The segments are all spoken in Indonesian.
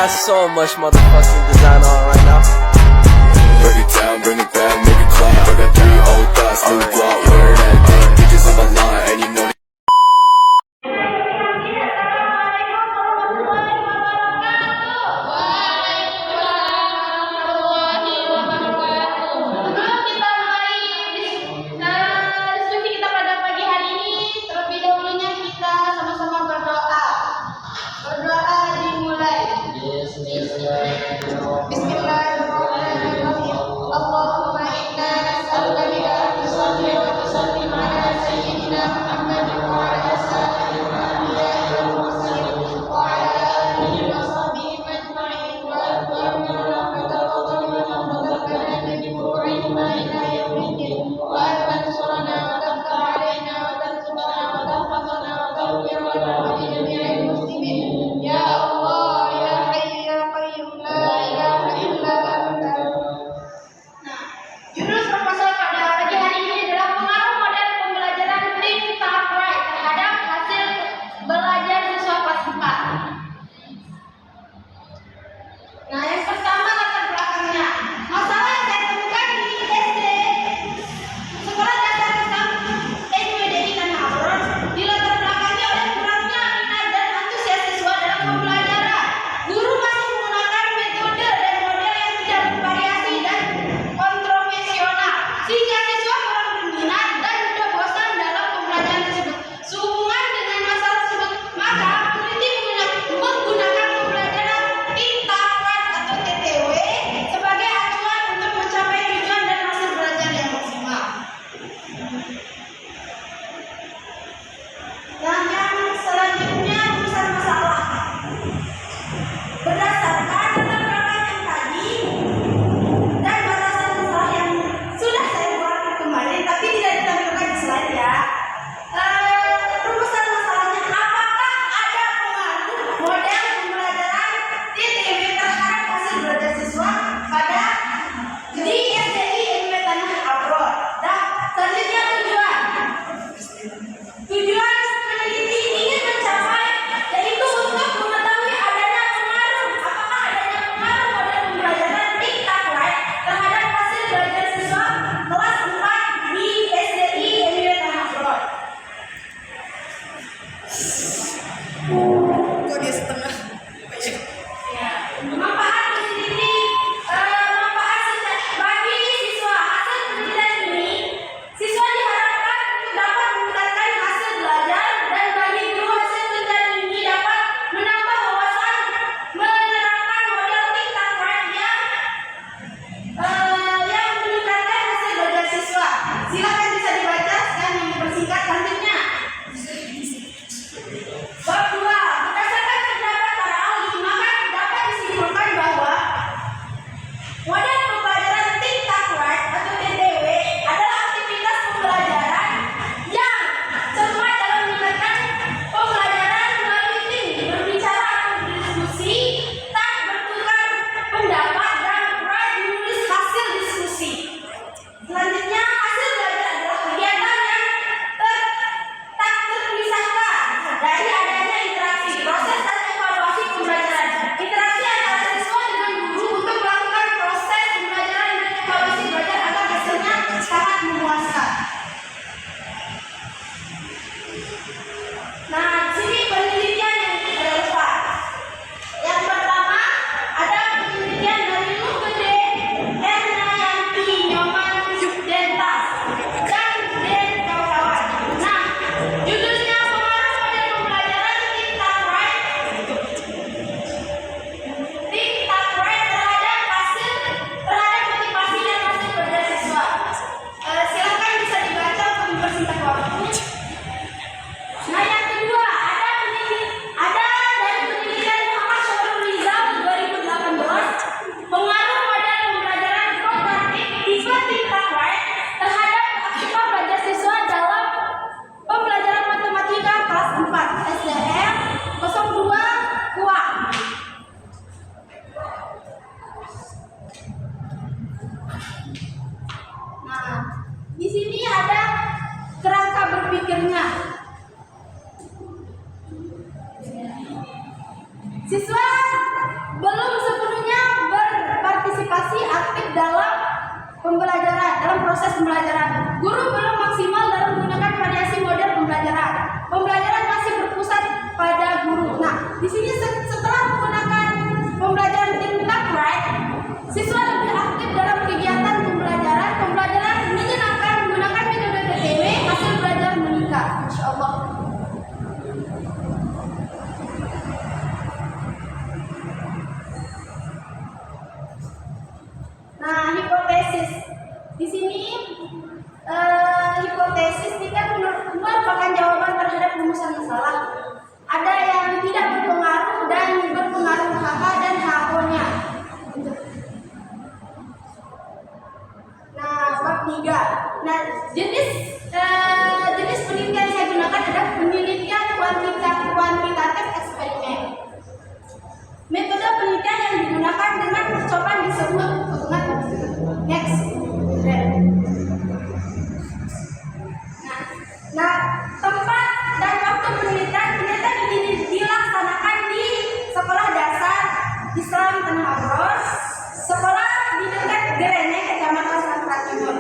got so much motherfucking design on right now. Break it down, bring it back, make it clap. I got 3 old thoughts, new block, where that day. Bitches on my line, and you know. Siswa belum proses pembelajaran. Guru belum maksimal dalam menggunakan variasi model pembelajaran. Pembelajaran masih berpusat pada guru. Nah, di sini setelah menggunakan pembelajaran tingkat right, siswa lebih aktif dalam kegiatan pembelajaran. Pembelajaran menyenangkan menggunakan metode PTW, hasil belajar meningkat. Masya Allah. Nah, hipotesis. Di sini hipotesis ini kan merupakan jawaban terhadap rumusan masalah. Ada yang tidak berpengaruh dan berpengaruh HH dan HO-nya. Nah, bab 3. Nah, jenis penelitian yang saya gunakan adalah penelitian kuantitatif eksperimen. Metode penelitian yang digunakan dengan percobaan disebut next. Nah, tempat dan waktu penelitian dilaksanakan di Sekolah Dasar Islam Tanah Abang, sekolah di dekat Gerene, Kecamatan Sangkra Timur.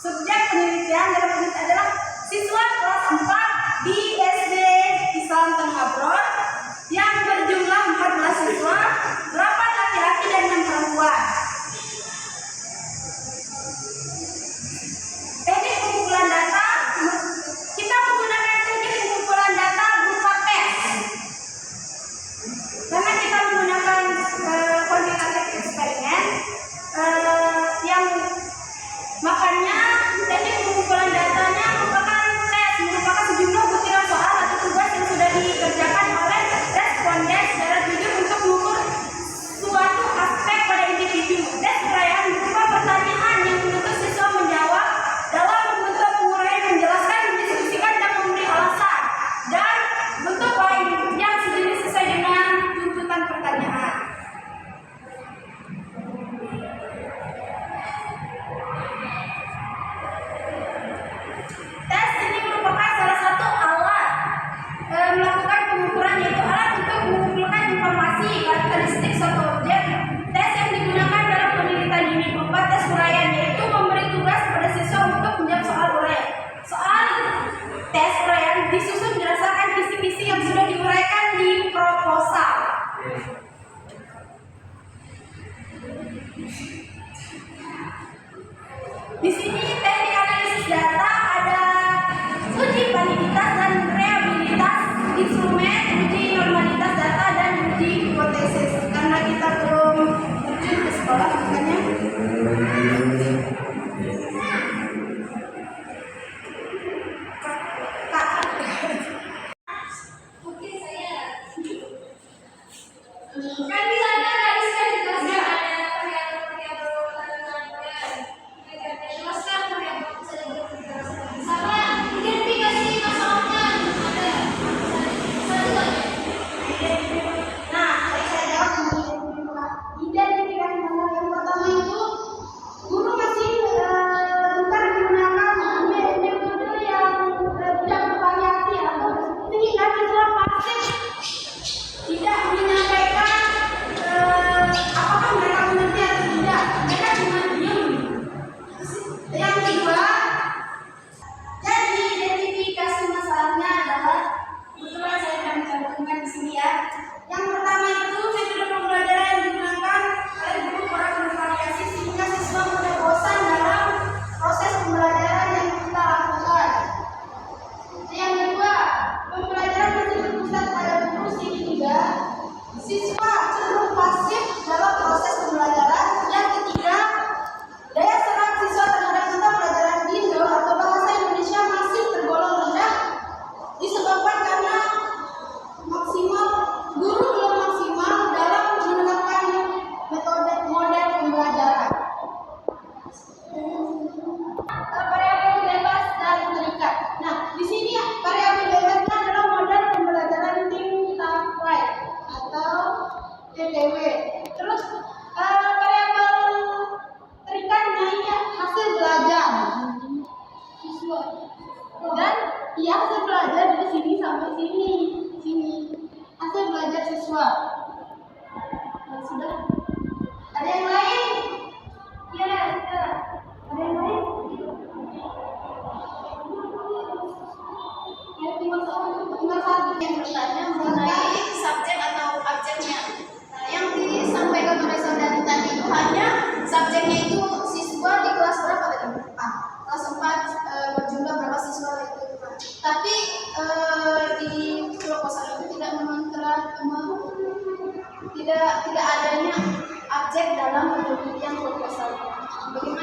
Subjek penelitian dalam penelitian adalah siswa kelas 4 di SD Islam Tanah Abang yang berjumlah 14 siswa, 8 laki-laki dan 6 perempuan. Teknik pengumpulan data, kita menggunakan teknik pengumpulan data berupa tes. Karena kita menggunakan kuantitatif eksperimen, yang makanya teknik pengumpulan datanya merupakan tes, merupakan demikian proposalnya. Bagaimana